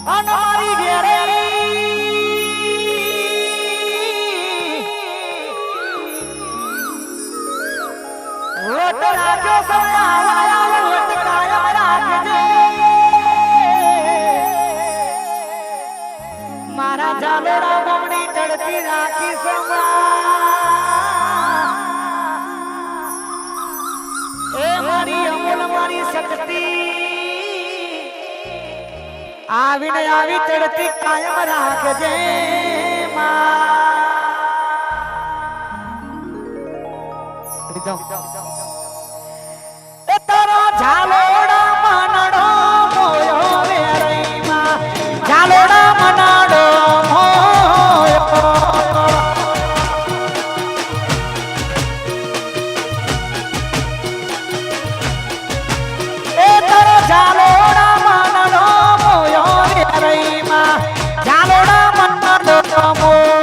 અમારી ઘેરે વટ રાખ્યો સવાયા વટ કાયમ રાખજે મારા જાલોડા બમણી ચડતી રાખી સમા એ મારી અમૂલ મારી શક્તિ આવીને આવી ચડતી કાયમ રાખજે એ તારો ઝાલોડા મનડો મોયો વેરઈમાં ઝાલોડા મનડો મોયો એ તારો ઝાલોડા મનડો મોયો વેરઈમાં ઝાલોડા મનડો મોયો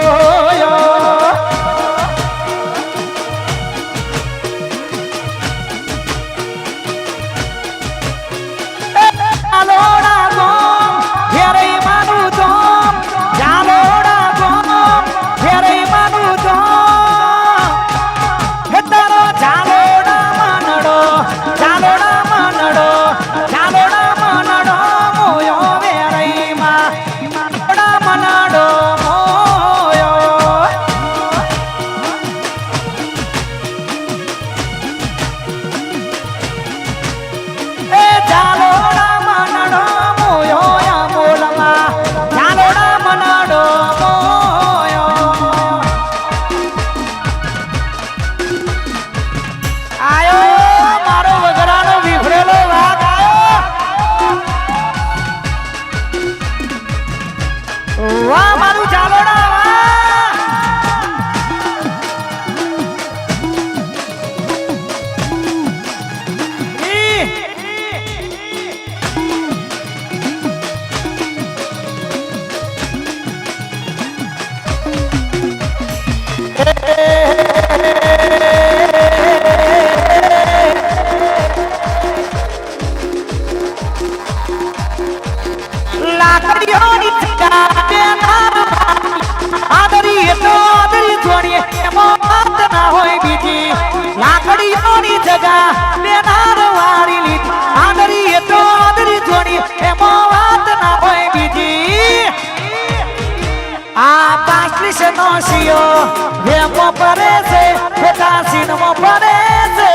વેમો પડે છે ફેટાસીનમો પડે છે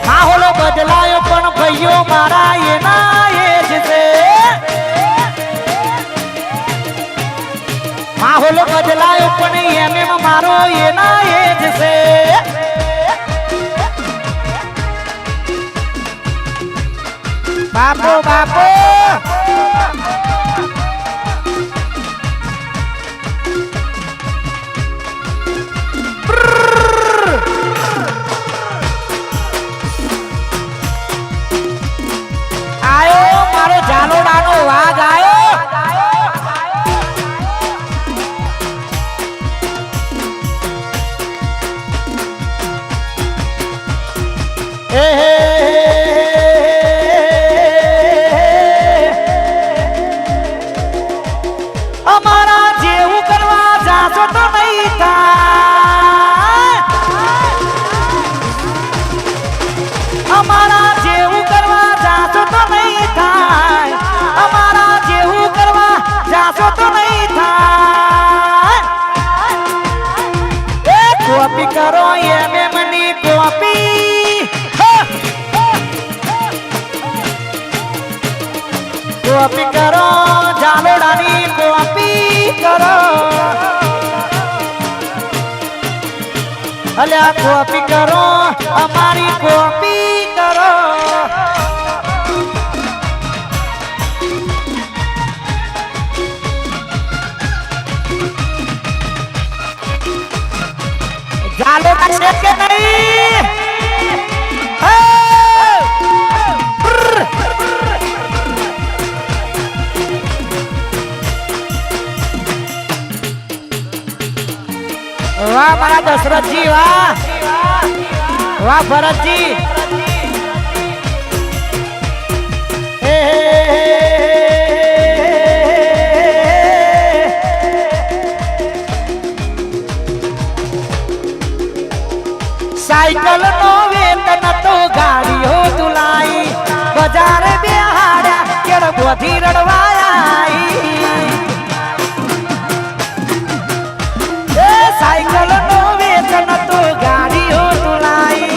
માહોલ બદલાયો પણ ભાઈઓ મારા એના એ જ છે માહોલ બદલાયો પણ એમ મારો એના એ જ છે બાપો બાપો ઝાલોડાનો વાઘ આયો અમારા જેવું કરવા જાશો તો નહીં થાય અમારા જેવું કરવા જાશો તો નહીં થાય અમારા જેવું કરવા જાશો તો નહીં થાય એ કોપી કરો એમની કોપી કોપી કરો ઝાલોડાની કોપી કરો અલ્યા કોપી કરો અમારી કોપી કરો છે કે નહીં? વાહ મારા દશરથજી, વાહ વાહ ભરતજી. સાયકલ નો વેતન તો ગાડીઓ તુલાઈ, બજારે બેહાડ્યા કેળ બોધી રડવાયા. સાયકલ નો વેતન તો ગાડીઓ તુલાઈ,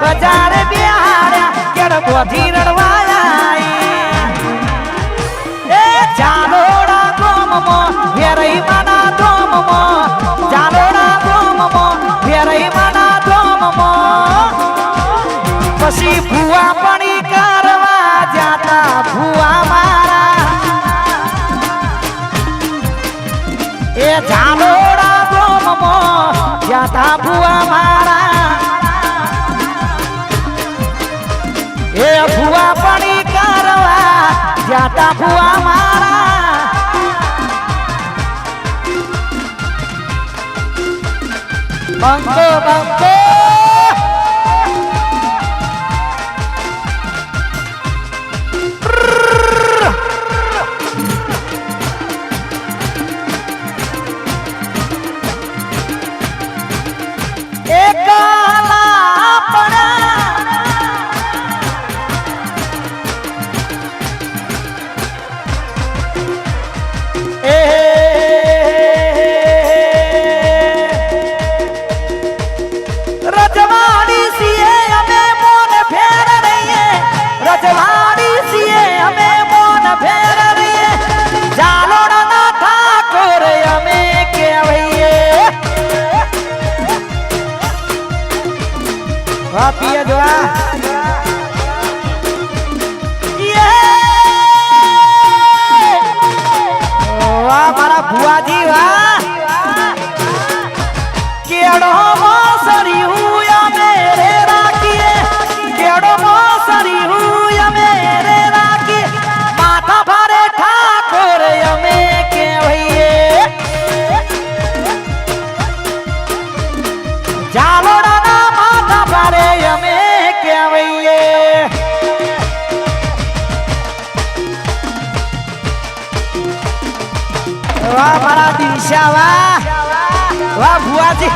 બજારે બેહાડ્યા કેળ બોધી રડવાયા. એ જાલોડા ગોમમાં વેરઈ માના ધોમમાં, જાલોડા ગોમમાં વેરઈ માના ધોમમાં. પછી ભૂવા પણી કરવા જાતા ભૂવા મારા, એ જાલોડા ગોમમાં જાતા ભૂવા મારા. એ ભૂવા પણી કરવા જાતા ભૂવા મારા. બંકો બંકો पिया जो वाह मारा भुआजी वाह. केड़ो मोसरी हुआ मेरे राखिए, केड़ो मोसरी हुआ मेरे राखी, माथा भरे ठाकुर यमे के भैये. जालोड़ा भरे यमे क्या भैये. वाह मारा दिशा वाह वाह भुआजी.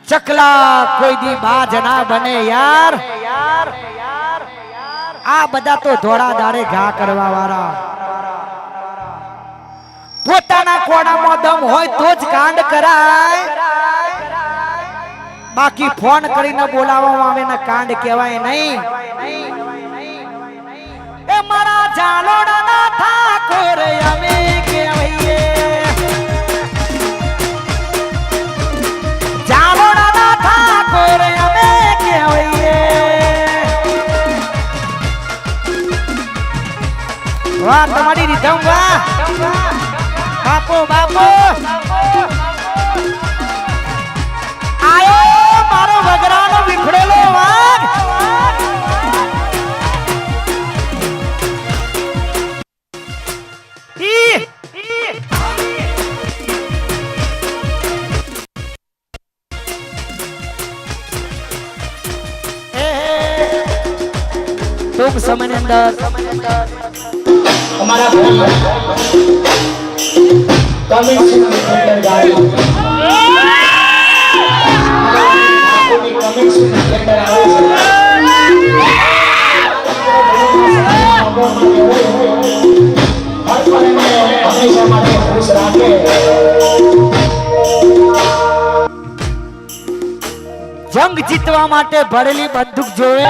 चकला कोई दी बाज ना बने यार. आ बदा तो धोड़ा दाड़े घा करवा वाला, पोताना कोणाમાં દમ હોય તો જ કાંડ કરાય. બાકી ફોન કરીને બોલાવવામાં આવે ને કાંડ કહેવાય નહીં. એ મારા જાલોડાના ઠાકોર અમે કહેવાઈએ, જાલોડાના ઠાકોર અમે કહેવાઈએ. વાહ તમારી રીધમ વાહ બાપો બાપો. આયો મારો વગરાનો વિખડેલો વાઘ. ટૂંક સમયની અંદર हमारा कमिंग પરસ્પરને હંમેશા માટે ખુશ રાખે. જંગ જીતવા માટે ભરેલી બંદૂક જોવે,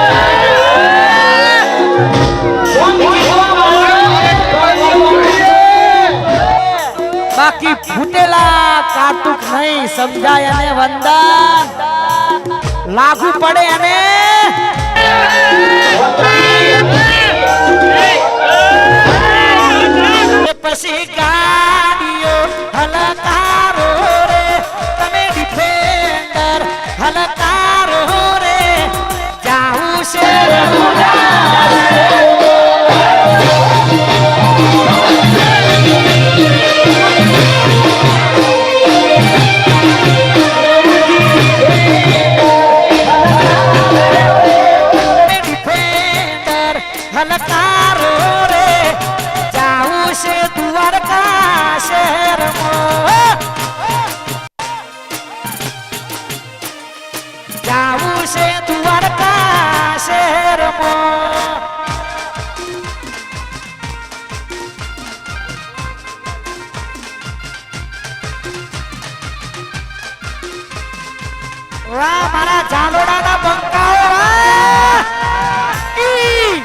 બાકી ફૂટેલા કાટુક નહીં. સમજાય અને વંદન લાગુ પડે અને પછી ગાડીઓ હલકારો રે, તમે ડિફેન્ડર હલકારો રે, જાવું છે ડિફેન્ડર હલકારો રે, જાવું છે દ્વારકા શહેરમાં, જાવું છે દ્વારકા શહેરમાં. વાહ મારા જાલોડાના બંકાઓ, વાહ! ઈ!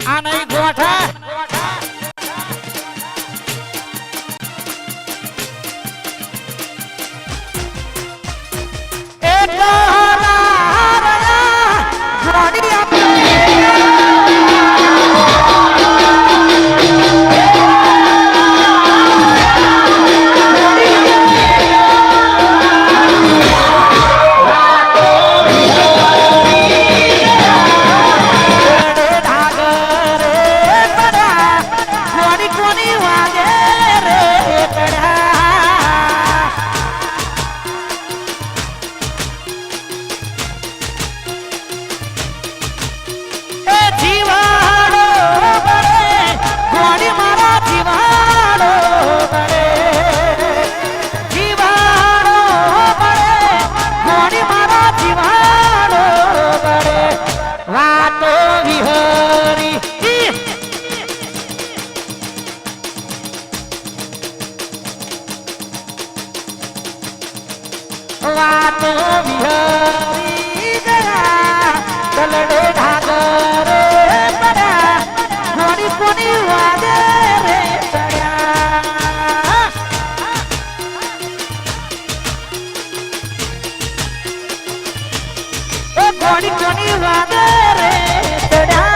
આ નહીં ગોઠા, એક હારા ઘોડી વાતો વિહરી ગયા, દલડે ઢાગર પડ્યા, કોની કોની વાદે રે પડ્યા. ઓ કોની કોની વાદે રે પડ્યા.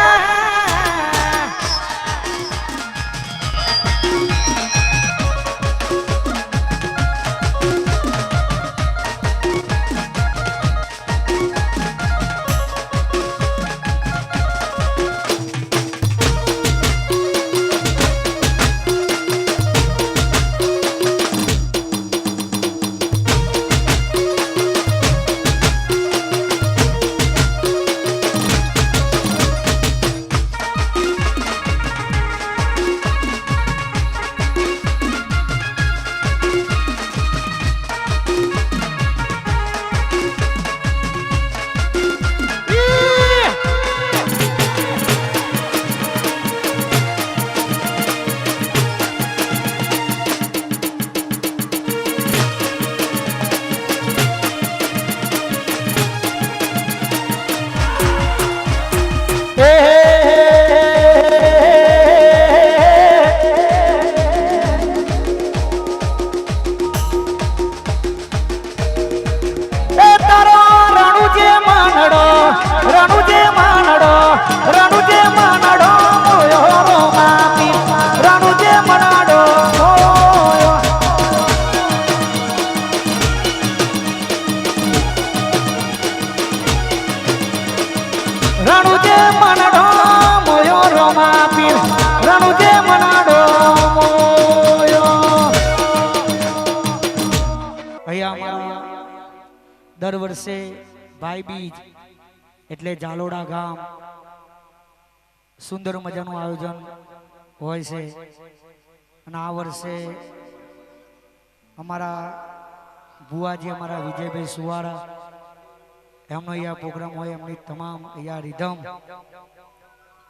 દર વર્ષે ભાઈ બીજ એટલે જાલોડા ગામ સુંદર મજાનું આયોજન હોય છે અને આ વર્ષે અમારા ભુવાજી અમારા વિજયભાઈ સુવાળા એમનો અહીંયા પ્રોગ્રામ હોય, એમની તમામ અહીંયા રિધમ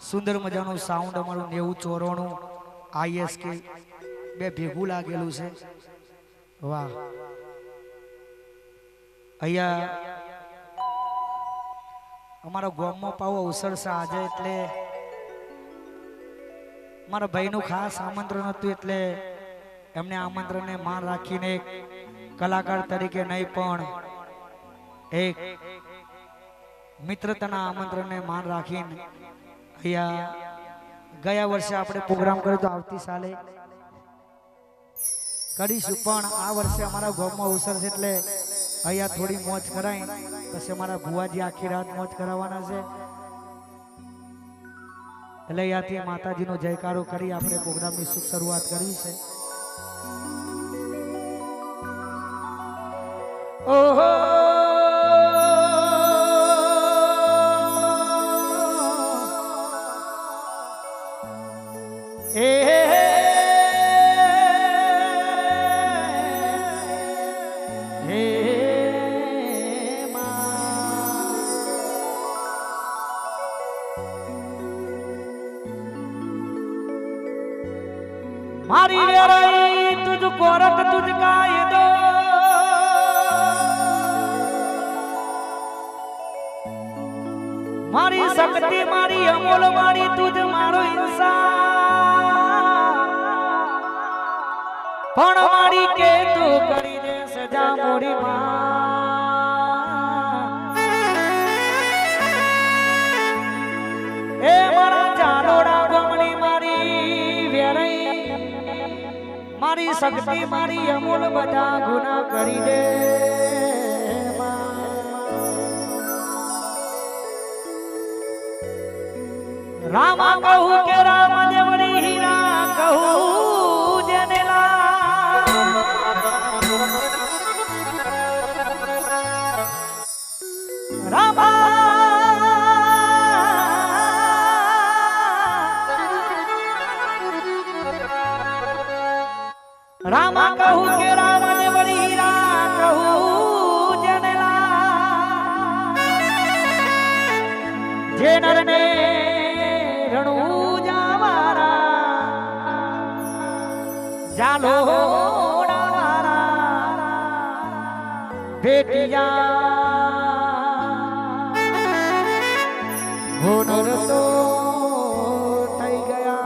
સુંદર મજાનું સાઉન્ડ અમારું 90-94 ISK બે ભેગું લાગેલું છે. વાહ. અહીંયા અમારા ગામમાં પાવો અવસર છે આજે, એટલે મારા ભાઈનું ખાસ આમંત્રણ હતું, એટલે એમને આમંત્રણને માન રાખીને એક કલાકાર તરીકે નહીં પણ એક મિત્રતાના આમંત્રણને માન રાખીને અહીંયા ગયા વર્ષે આપણે પ્રોગ્રામ કર્યો તો આવતી સાલે કરીશું, પણ આ વર્ષે અમારા ગામમાં અવસર છે એટલે અહીંયા થોડી મોજ કરાય. પછી અમારા ભુવાજી આખી રાત મોજ કરાવવાના છે, એટલે અહીંયાથી માતાજીનો જયકારો કરી આપણે પ્રોગ્રામની શુભ શરૂઆત કરવી છે. ઓહો मारी वेराई तुझको रट तुझका ये दो, मारी शक्ति मारी अमोल मारी तुझ मारो इंसान, पण मारी के तू करी दे सजा मोरी मां. ए मारा चालोड़ा गमनी मारी वेराई मारी शक्ति मारी अमूल बधा गुना करी दे. रामा कहू के राम देवरी हीरा कहू जनेला, रामा रामा कहू के राम ने बड़ी हीरा कहू जनेला, जे नर ने रणू जावारा जालो डावारा बेटिया हो नर तो થઈ ગયા.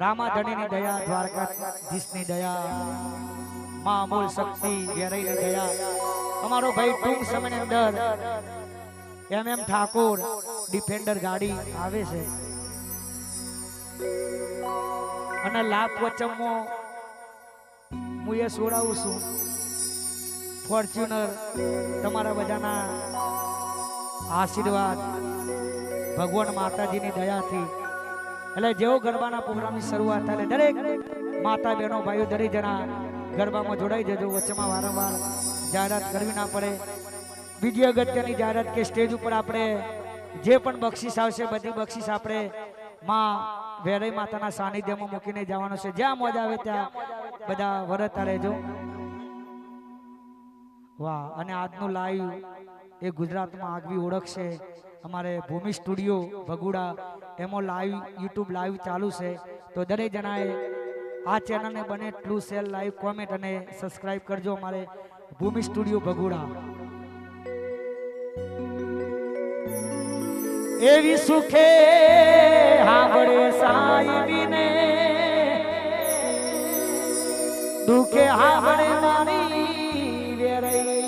રામાધણીની દયા, દ્વારકાધીશની દયા, માં અમોલ શક્તિ વેરાઈની દયા, અમારો ભાઈ ટૂંક સમયની અંદર MM ઠાકોર ડિફેન્ડર ગાડી આવે છે અને લાભ વચમમાં હું એ છોડાવું છું. ફોર્ચ્યુનર તમારા બધાના આશીર્વાદ ભગવાન માતાજીની દયાથી, એટલે જેવો ગરબાના પ્રોગ્રામની શરૂઆત થાય દરેક માતા બહેનો ભાઈઓ દરેક જણા ગરબામાં જોડાઈ જજો. વચ્ચેમાં વારંવાર જાહેરાત કરવી ના પડે. બીજી અગત્યની જાહેરાત કે સ્ટેજ ઉપર આપણે જે પણ બક્ષિસ આવશે બધી બક્ષિસ આપણે માં વેરાઈ માતાના સાનિધ્યમાં મૂકીને જવાનું છે. જ્યાં મોજ આવે ત્યાં બધા વરતા રહેજો. વાહ. અને આજનું લાઈવ એ ગુજરાતમાં આગવી ઓળખ છે. અમારે ભૂમિ સ્ટુડિયો ભગુડા એમાં લાઈવ યુટ્યુબ લાઈવ ચાલુ છે, તો દરેક જણાએ આ ચેનલને બને એટલું શેર, લાઈવ, કોમેન્ટ અને સબસ્ક્રાઇબ કરજો. અમારે ભૂમિ સ્ટુડિયો ભગુડા. એવી સુખે હાંભળે સાઈબીને, દુખે હાંભળે મારી વેરાઈ,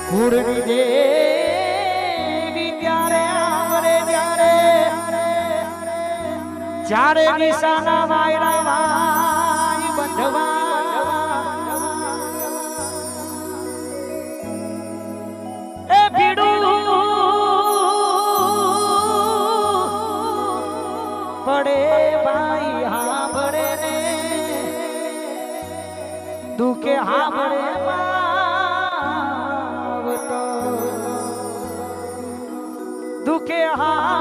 કુળની દેવી ત્યારે આવરે જ્યારે, ચારે દિશાના વાયરા વાય બંધવા, એ ભીડું પડે ભાઈ હાંભળે ને, દુખે હાંભળે દુખે હા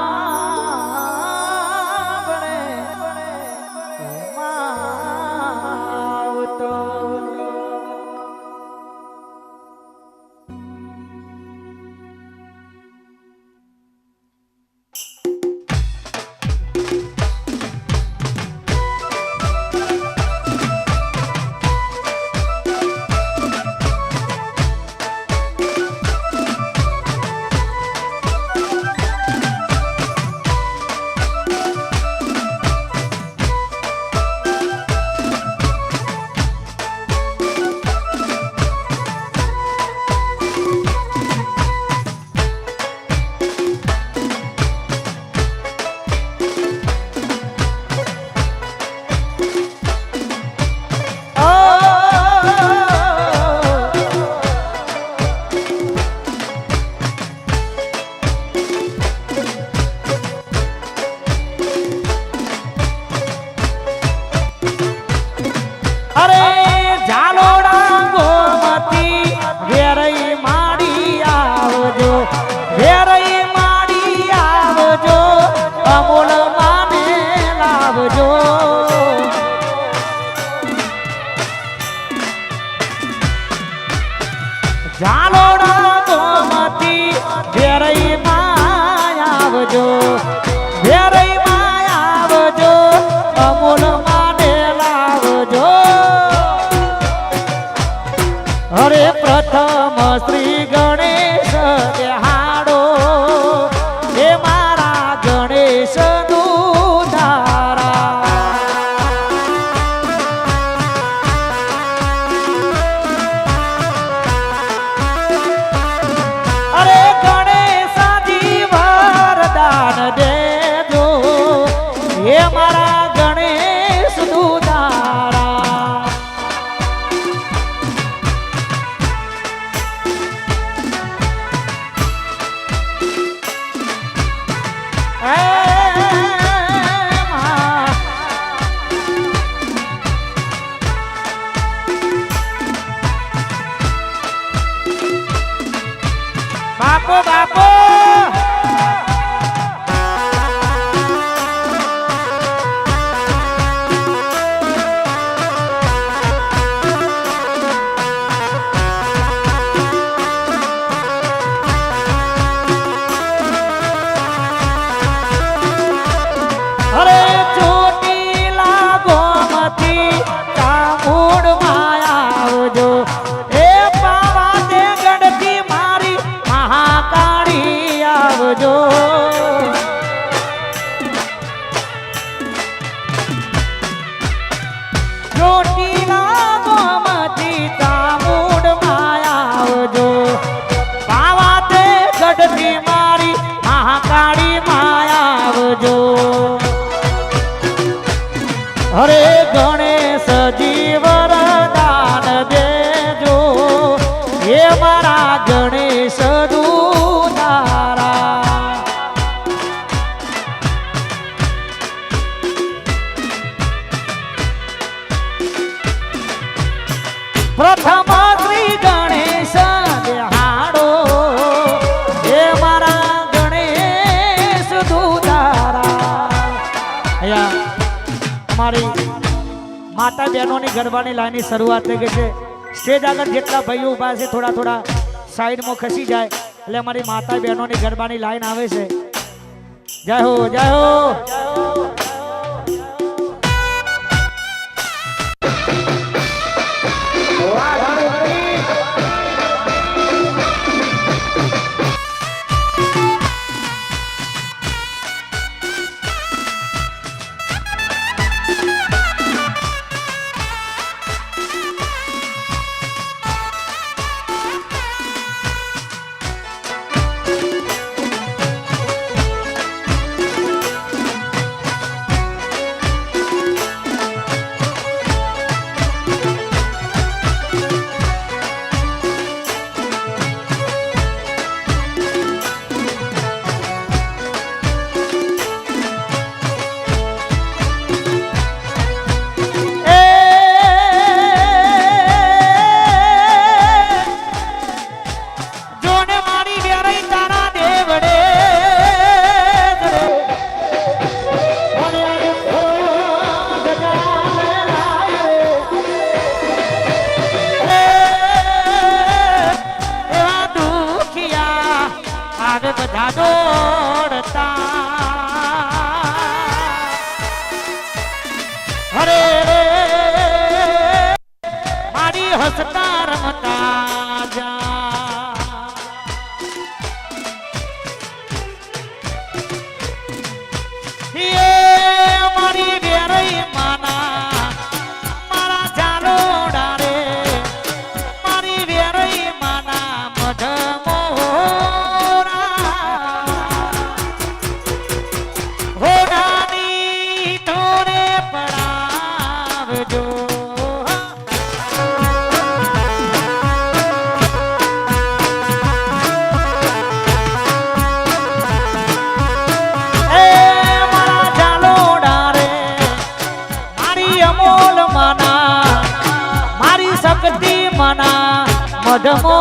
આવજો વેરઈ માં આવજો અમૂલ માને લાવજો અરે પ્રથમ શ્રી ગણેશ દેહાડો એ મારા ગણેશ દુધારા અરે ગણેશાજી વરદાન દેજો એ મારા ગણેશ દુધારા બાપો બાપો અરે ચોટીલા ગોમતી ચામુંડ માં આવજો એ પાવા દે ગણતી મારી મહાકાળી આવજો ચોટીલા ગોમતી ચામુંડ માં આવજો પાવા દે ગણતી મારી મહાકાળી માં આવજો હરે ગણેશજી વરદાન દેજો હે મારા ગણેશ દુધારા પ્રથમ શ્રી ગણેશ દેહાડો હે મારા ગણેશ દુધારા અહીંયા અમારી માતા બહેનોની ગરબાની લાઈનની શરૂઆત થઈ ગઈ છે સ્ટેજ આગળ જેટલા ભાઈઓ ઉભા છે થોડા થોડા સાઈડમાં ખસી જાય એટલે અમારી માતા બહેનોની ગરબાની લાઈન આવે છે જય હો જય હો બધા દોડતા હરે મારી હસતા રમતા જા મારી વેરઈ માના મારા ચાલોડા રે મારી વેરઈ માના મઢમો શક્તિ મના મઢમોરા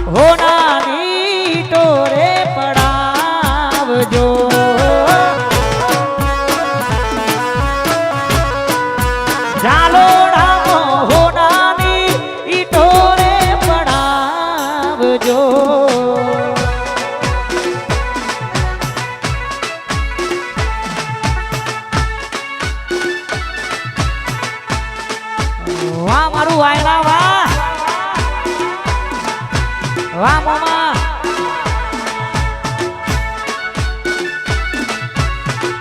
હોનાની ટોરે પડાવજો ચાલોડા હોનાની ટોરે પડાવજો વાહ મામા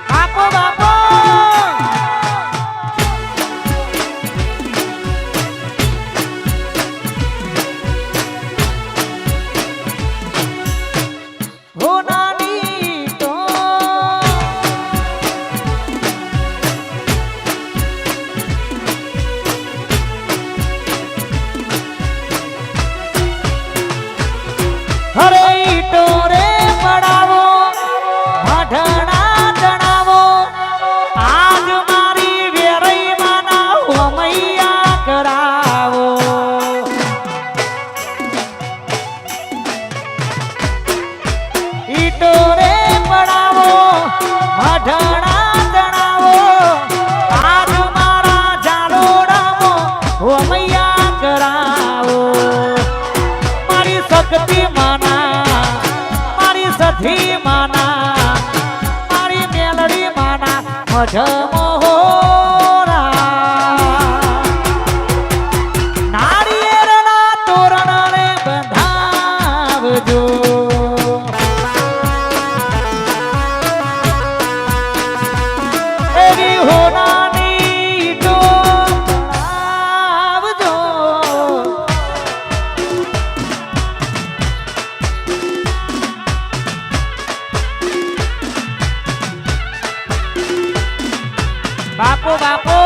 બાપો બાપો હો નાની તો હરે ઈટો રે પડાવો મઢણા જણાવો આજ મારી વેરઈ માના હોમૈયા કરાવો ઈટો રે પડાવો મઢણા જણાવો આજ મારા જાલોડામો હોમૈયા કરાવો મારી શક્તિ માના મારી સધી માના મારી મેલડી માના મજમોરા નાળિયેરના તોરણને બંધાવજો એવી હોનાની ડોલાવજો બાપો બાપો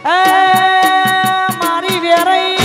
એ મારી વેરઈ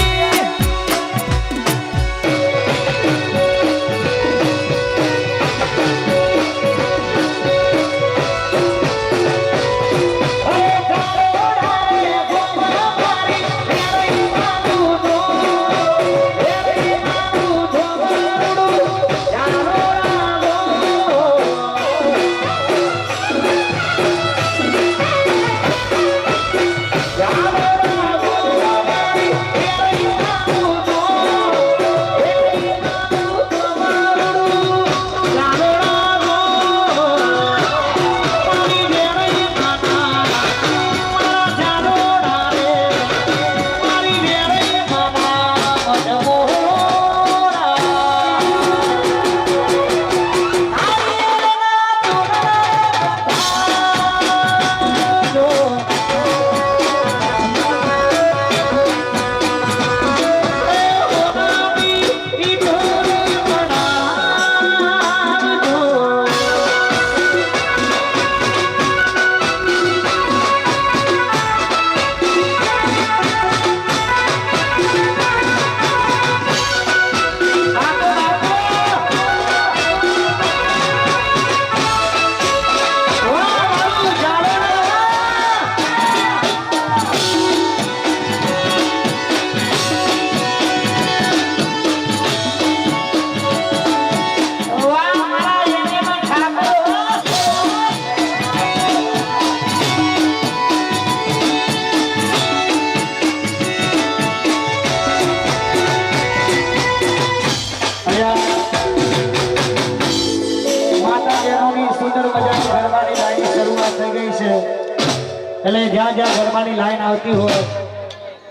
એટલે જ્યાં જ્યાં ગરબાની લાઈન આવતી હોય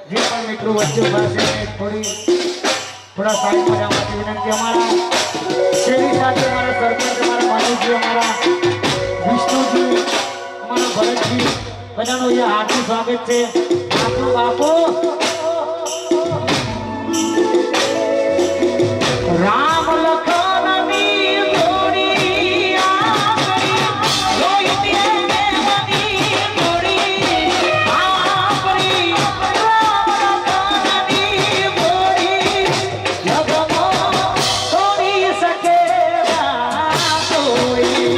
જે પણ મિત્રો વચ્ચે પાસે થોડા સાઈડમાં જવા માટે વિનંતી અમારા શેરી સાથે અમારા સરપંચ અમારા માનવજી અમારા વિષ્ણુજી અમારા ભરતજી બધાનું અહીંયા હાર્દિક સ્વાગત છે આપણો બાપો રામ લખનની જોડી આપણી જોઈતી દેવની જોડી આપણી રામ લખનની જોડી જગમાં તોડી શકે ના કોઈ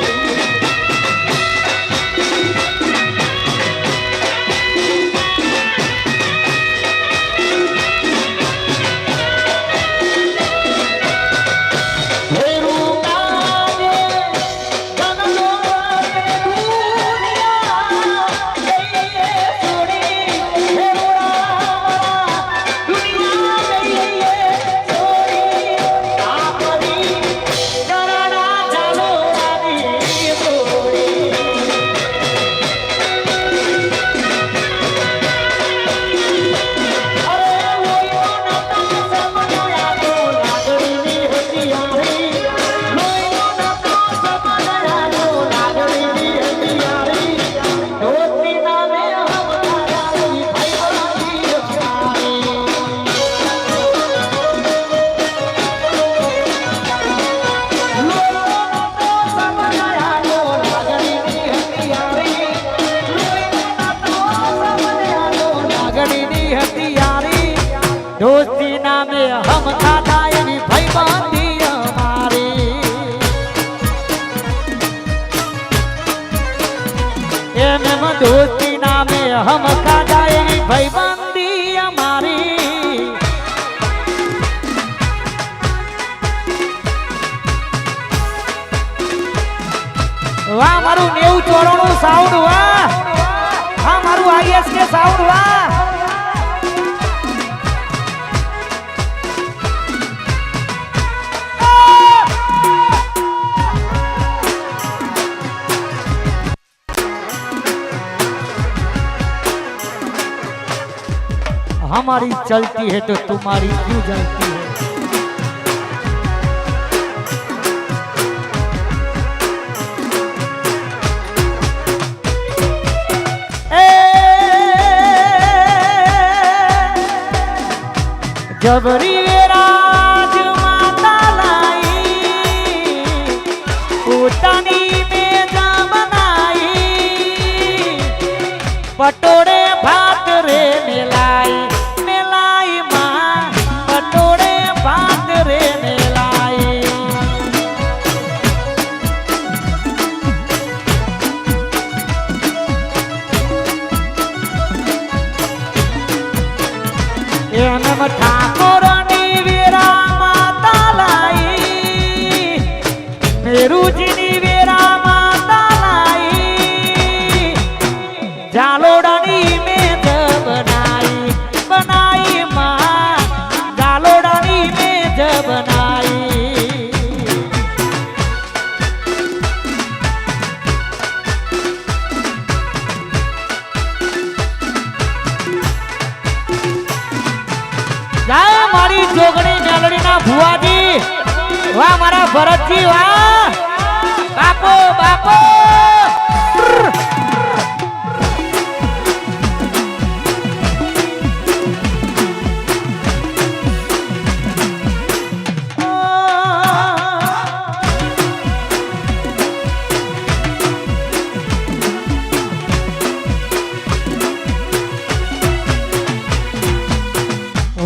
दोस्ती नामे हम खाधा एवी भाईबंधी અમારી એમ दोस्ती नामे हम खाधा एवी भाईबंधी અમારી વાહ મારું 9094 સાઉન્ડ વાહ હા મારું આઈએસ કે સાઉન્ડ વાહ हमारी चलती है तो तुम्हारी क्यों जलती है जबरी राज माता लाई पोतानी में बनाई पटोरे भात रे मिलाई मिलाई माँ पटोरे भात रे मिलाई एम ठाकुरनी वीरा माता लाई मेरुजीनी वीरा माता लाई जालोड़ानी में बनाई बनाई माँ जालोड़ानी में बनाई जय मारी जोगणी मेलडी ना भुवाजी वाह मारा भरतजी वाह बापो बापो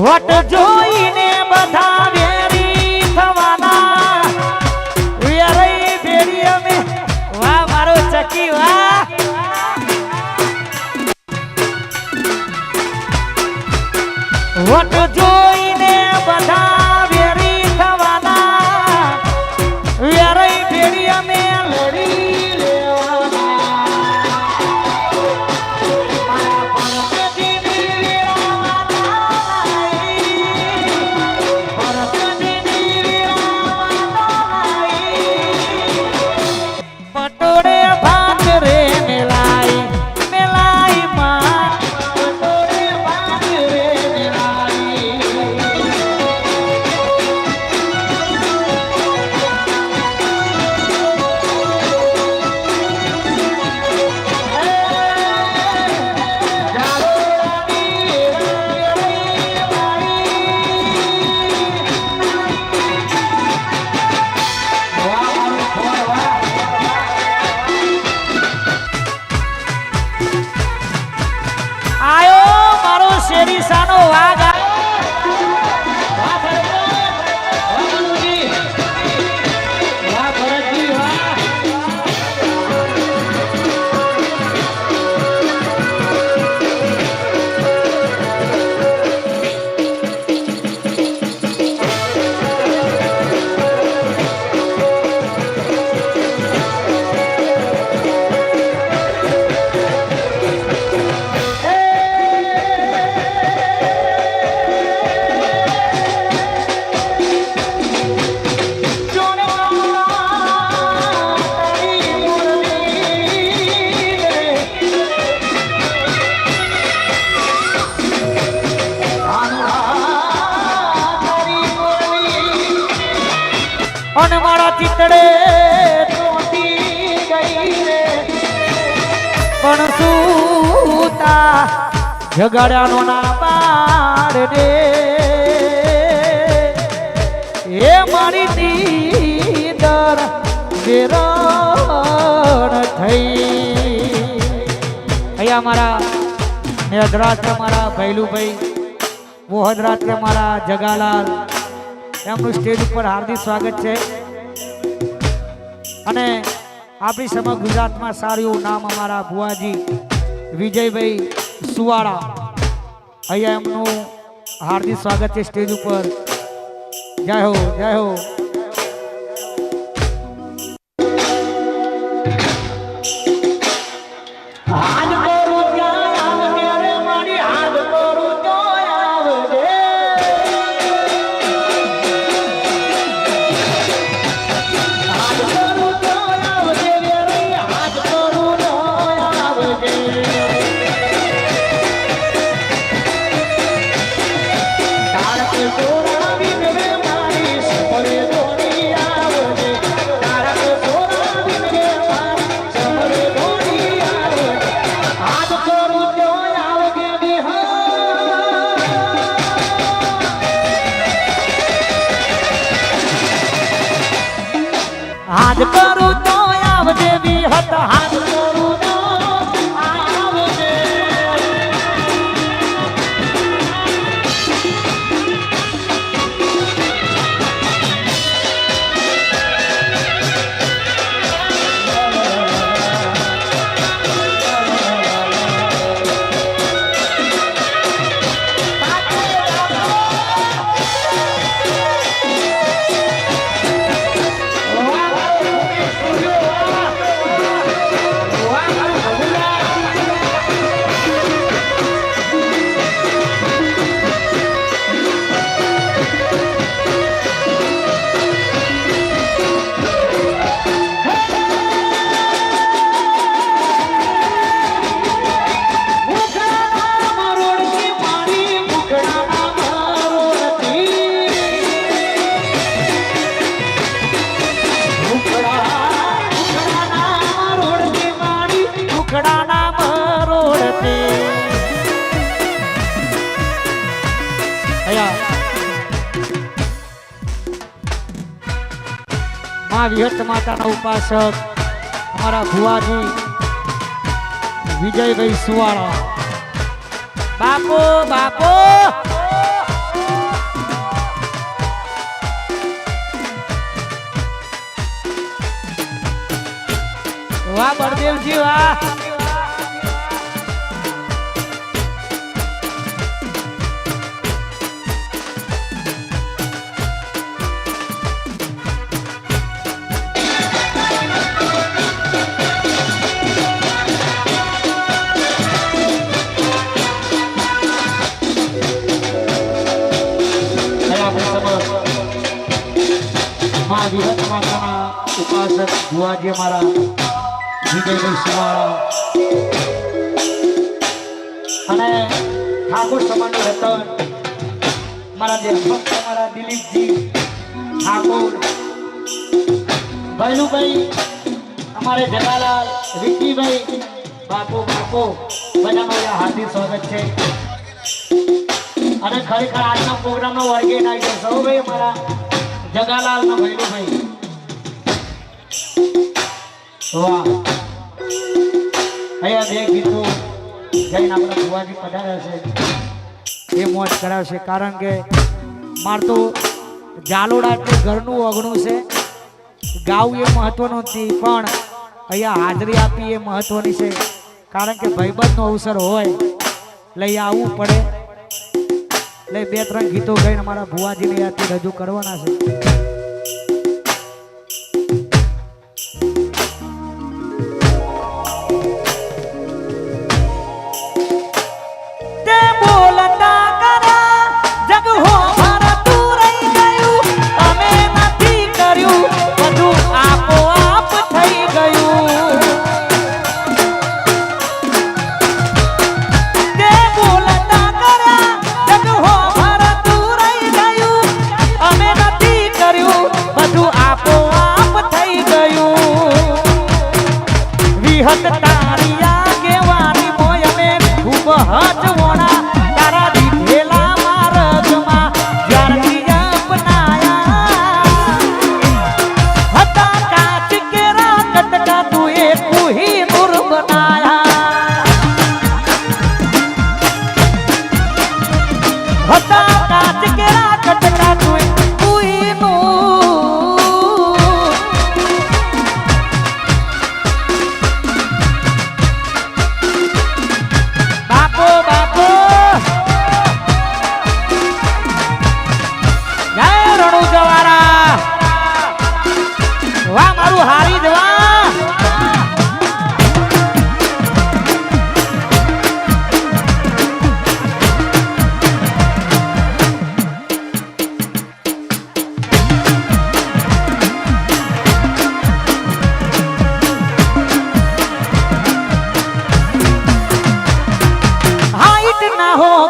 वट जोईने बधा वेरी थवाना वेरई बेड़ी में वाह मारो चकी वाह वट जोईने बधा वेरी थवाना वेरई बेड़ी में लड़ी અને મારા ચિતડે તૂટી ગઈ રે પણ સૂતા જગાડ્યાનો ના પાડ રે એ મારી દીદર વેરણ થઈ અહીંયા મારા નેદરાજ મારા ભૈલુભાઈ મોહનરાજ કે મારા જગાલાલ એમનું સ્ટેજ ઉપર હાર્દિક સ્વાગત છે અને આપણી સમગ્ર ગુજરાતમાં સારું એવું નામ અમારા ભુવાજી વિજયભાઈ સુવાળા અહીંયા એમનું હાર્દિક સ્વાગત છે સ્ટેજ ઉપર જય હો જય હો હાથ કરું તો આવજે વિહત હાથ કરું તો આવજે માં વિહત માતાના ઉપાસક અમારા ભુવાજી વિજયભાઈ સુવાળા બાપો બાપો વાહ બળદેવજી વાહ માં વિહત માતાના ઉપાસક ભુવાજી અમારા વિજયભાઈ સુવાળા અને ઠાકોર સમાજનું રતન મારા દેશભક્ત અમારા દિલીપજી ઠાકોર ભૈલુભાઈ અમારે જગાલાલ વિક્કીભાઈ બાપો બાપો બધાનો હાર્દિક સ્વાગત છે અને ખરેખર આજનો પ્રોગ્રામનો વર્ગે નાઈ સૌ ભાઈ અમારા જગાલાલ નો ભૈલુભાઈ વાહ અહીંયા બે ગીતો જઈને આપણા ભુવાજી પધાર્યા છે એ મોજ કરાવશે કારણ કે માર તો જાલોડા એટલે ઘરનું અગણું છે ગાવું એ મહત્વનું નથી પણ અહીંયા હાજરી આપી એ મહત્વની છે કારણ કે ભાઈબંધનો અવસર હોય લઈ આવવું પડે એટલે બે ત્રણ ગીતો ગાઈને અમારા ભુવાજીને યાદથી રજૂ કરવાના છે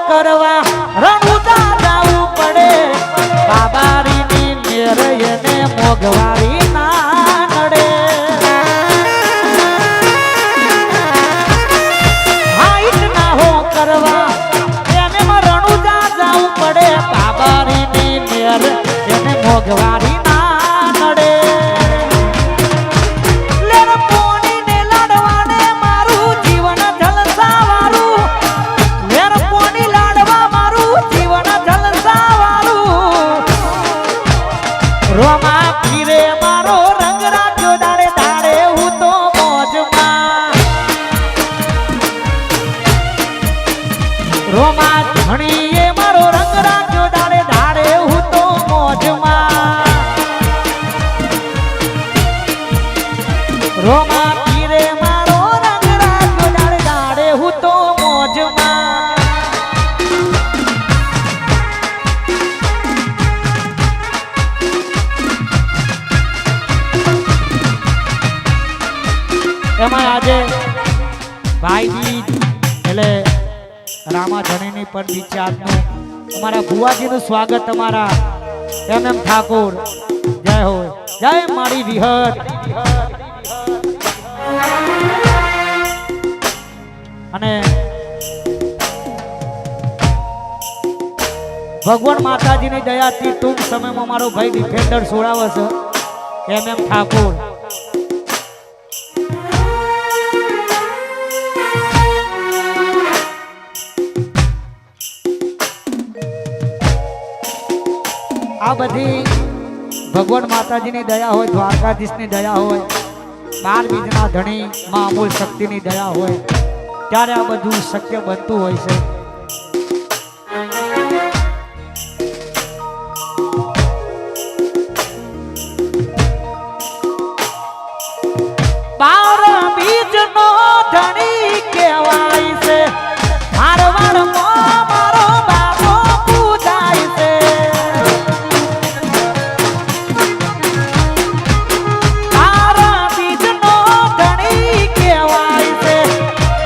કરવા રણુજા જાવું પડે બાબારીની મેર એને મોગવારી ના નડે હાઈટ ના હો કરવા એને રણુજા જાવું પડે બાબારીની મેર એને મોગવારી રોમા પીરે મારો રંગ રાખ્યો દાડે દાડે હું તો મોજમાં એમાં આજે ભાઈ બીજ એટલે રામા ધણીની પણ વિચારનું અમારા ભુવાજીનું સ્વાગત અમારા એમ ઠાકોર જય હો જય મારી વિહત અને ભગવાન માતાજીની દયાથી ટૂંક સમયમાં મારો ભાઈ ડિફેન્ડર છોડાવે છે એમ ઠાકોર આ બધી ભગવાન માતાજીની દયા હોય દ્વારકાધીશની દયા હોય 12 બીજના ધણી માં અમૂલ શક્તિની દયા હોય ત્યારે આ બધું શક્ય બનતું હોય છે બાર બીજનો ધણી કહેવાય છે મારવાડમાં મારો બાપો પૂજાય છે બાર બીજનો ધણી કહેવાય છે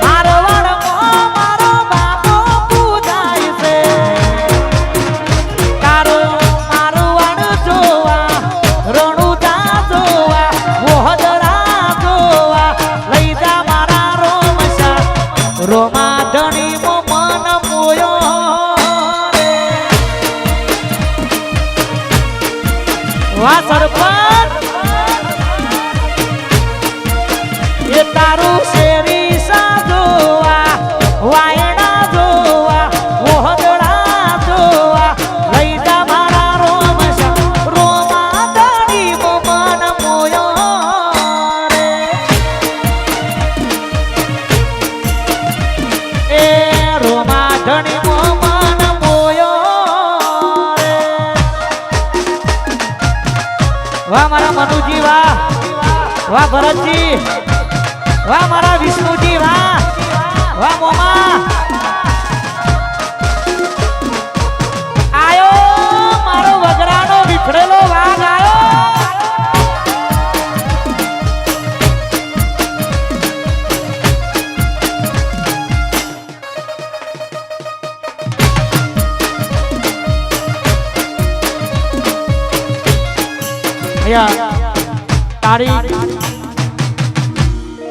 મારવાડમાં મારો બાપો પૂજાય છે તારો મારવાડ જોવા રણુજા જોવા મોહદરા જોવા લઈ જા મારા રોમશા રોમા ધણી મો મન મોયો રે વાહ સરપંચ એ તારું શેરી સા જોવા વાયડા જોવા મોહદરા જોવા લઈ જા મારા રોમશા રોમા ધણી મો મન મોયો રે એ રોમા ધણી મો મન મોયો રે વાહ મારા મનુજી વાહ વાહ ભરતજી વાહ મારા વિષ્ણુજી વાહ વાહ મોમા આયો મારો વગરાનો વિફરેલો વાઘ આયો તારીખ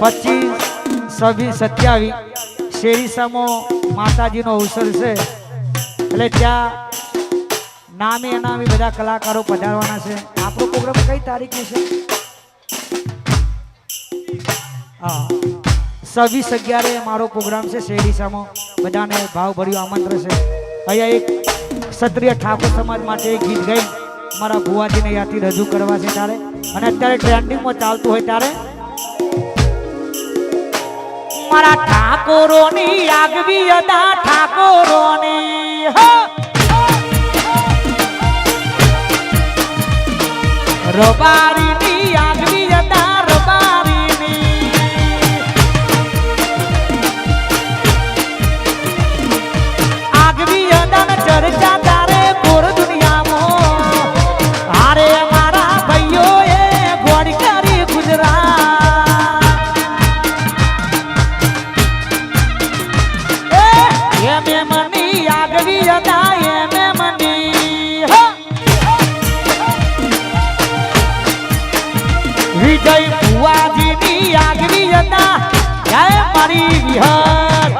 25, 26, 27 શેરીસામો માતાજીનો અવસર છે એટલે ત્યાં નામે અનામી બધા કલાકારો પધારવાના છે આપણો પ્રોગ્રામ કઈ તારીખે છે હા 26/11 મારો પ્રોગ્રામ છે શેરીસામો બધાને ભાવભર્યું આમંત્રણ છે અહીંયા એક ક્ષત્રિય ઠાકોર સમાજ માટે એક ગીત ગઈ મારા ભુવાજીને યાદથી રજૂ કરવા છે ત્યારે અને અત્યારે ટ્રેન્ડિંગમાં ચાલતું હોય ત્યારે મારા ઠાકોરોની આગવી અદા ઠાકોરોની રબારીની આગવી અદા રબારીની આગવી અદા ચર્ચા તારે ગોર દુનિયામાં હારે મારા ભાઈઓ એ ગોળી કરી ગુજરાત એમ મની યાદ હરિહર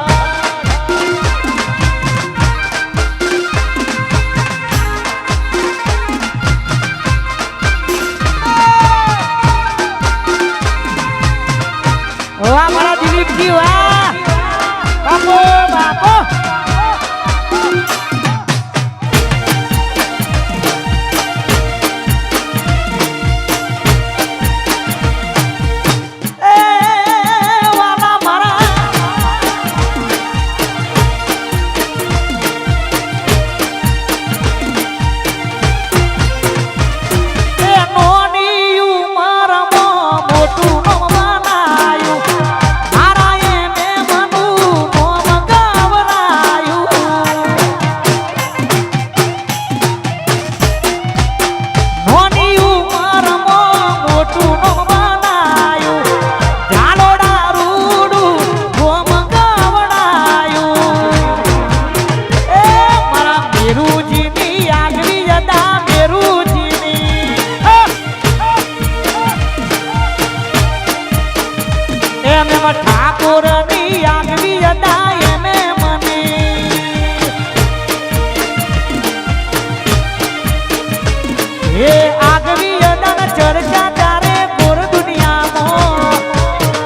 વાહ મારા દિલીપજી વાહ બાપો બાપો ઠાકોર ની આગવી હતા એને મને હે આગવી હતા ચર્ચા તારે ગોર દુનિયામાં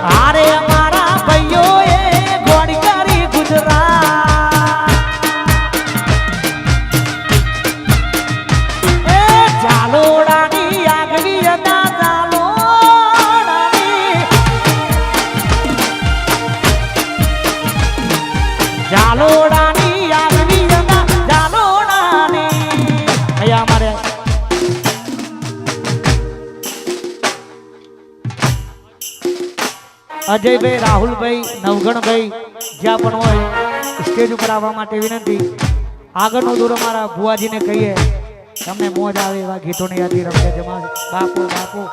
હારે અમારા ભાઈઓ એ ગોળી કરી ગુજરાત એ ચાલોડાની આગવી હતા જાલોડાની આગવી જતા જાલોડાની અહીંયા અમારે અજયભાઈ રાહુલભાઈ નવગણભાઈ જ્યાં પણ હોય સ્ટેજ ઉપર આવવા માટે વિનંતી આગળનો દોરો મારા ભુવાજીને કહીએ તમને મોજ આવે એવા ગીતોની યાદી રમશે જમા બાપો બાપો